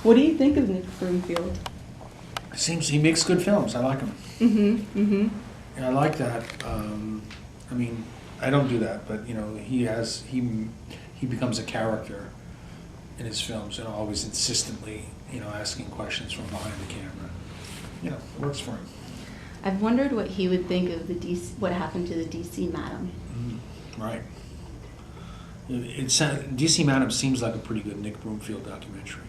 What do you think of Nick Broomfield? He makes good films. I like him. Mm-hmm. Mm-hmm. And I like that. I mean, I don't do that, but you know, he becomes a character in his films, and always insistently, you know, asking questions from behind the camera. You know, it works for him. I've wondered what he would think of what happened to the DC Madam. Right. DC Madam seems like a pretty good Nick Broomfield documentary.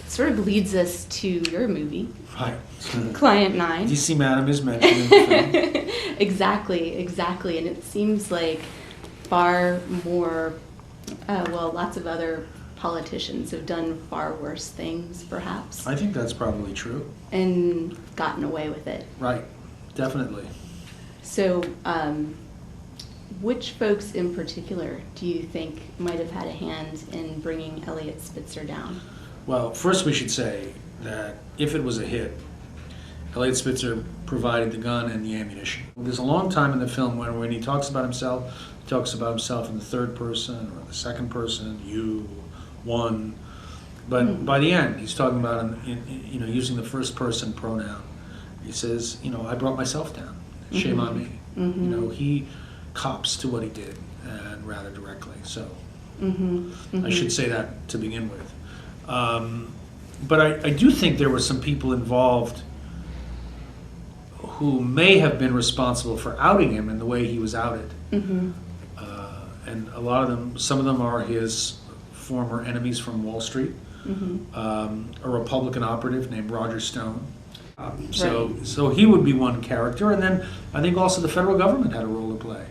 It sort of leads us to your movie, Right. Client 9. DC Madam is mentioned in the film. Exactly. And it seems like far more, lots of other politicians have done far worse things, perhaps. I think that's probably true. And gotten away with it. Right. Definitely. So, which folks in particular do you think might have had a hand in bringing Elliot Spitzer down? Well, first we should say that if it was a hit, Elliot Spitzer provided the gun and the ammunition. There's a long time in the film when he talks about himself, he talks about himself in the third person or the second person, you, one. But by the end, he's talking about using the first person pronoun. He says, you know, I brought myself down. Shame on me. Mm-hmm. You know, he cops to what he did, and rather directly. So I should say that to begin with. But I do think there were some people involved who may have been responsible for outing him in the way he was outed. Mm-hmm. And a lot of them, some of them are his former enemies from Wall Street. A Republican operative named Roger Stone. So he would be one character, and then I think also the federal government had a role to play.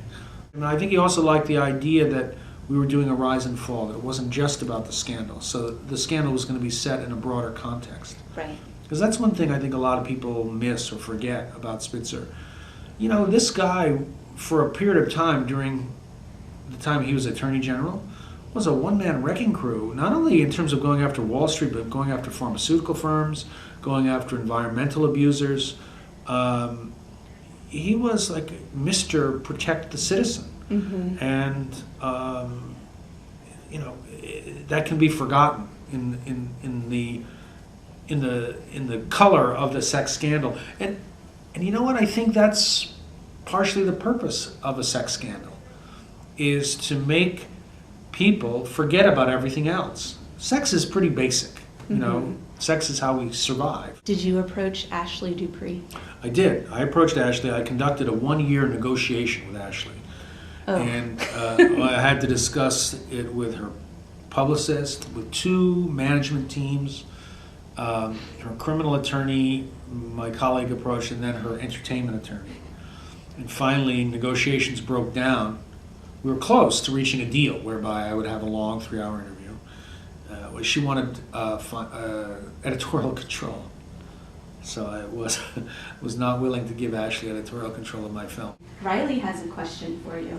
And I think he also liked the idea that we were doing a rise and fall, that it wasn't just about the scandal. So the scandal was going to be set in a broader context. Right. Because that's one thing I think a lot of people miss or forget about Spitzer. You know, this guy, for a period of time during the time he was Attorney General, was a one-man wrecking crew, not only in terms of going after Wall Street, but going after pharmaceutical firms, going after environmental abusers. He was like Mr. Protect the Citizen. Mm-hmm. And, you know, that can be forgotten in the color of the sex scandal. And you know what? I think that's partially the purpose of a sex scandal, is to make people forget about everything else. Sex is pretty basic, you know. Sex is how we survive. Did you approach Ashley Dupree? I did. I approached Ashley. I conducted a one-year negotiation with Ashley. Oh. And I had to discuss it with her publicist, with two management teams, her criminal attorney, my colleague approached, and then her entertainment attorney. And finally, negotiations broke down. We were close to reaching a deal whereby I would have a long 3-hour interview. She wanted editorial control, so I was not willing to give Ashley editorial control of my film. Riley has a question for you.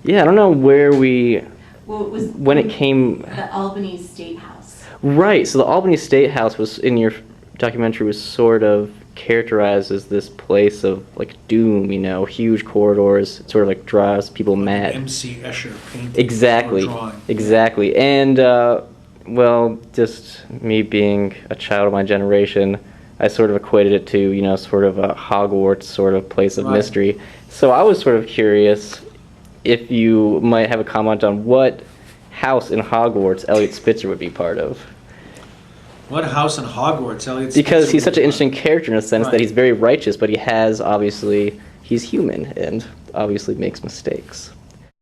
Yeah, I don't know where Well, it was when it came. the Albany State House. Right, so the Albany State House was, in your documentary, was sort of characterized as this place of like doom, you know, huge corridors. It sort of like drives people mad. M.C. Escher painting. Exactly, Or drawing. exactly. And well, just me being a child of my generation, I sort of equated it to, you know, sort of a Hogwarts sort of place of Right. mystery. So I was sort of curious if you might have a comment on what house in Hogwarts Elliot Spitzer would be part of. What house in Hogwarts, Elliot? Because Spitzer he's such would an be interesting character in a sense that Right. he's very righteous, but he has, obviously, he's human and obviously makes mistakes.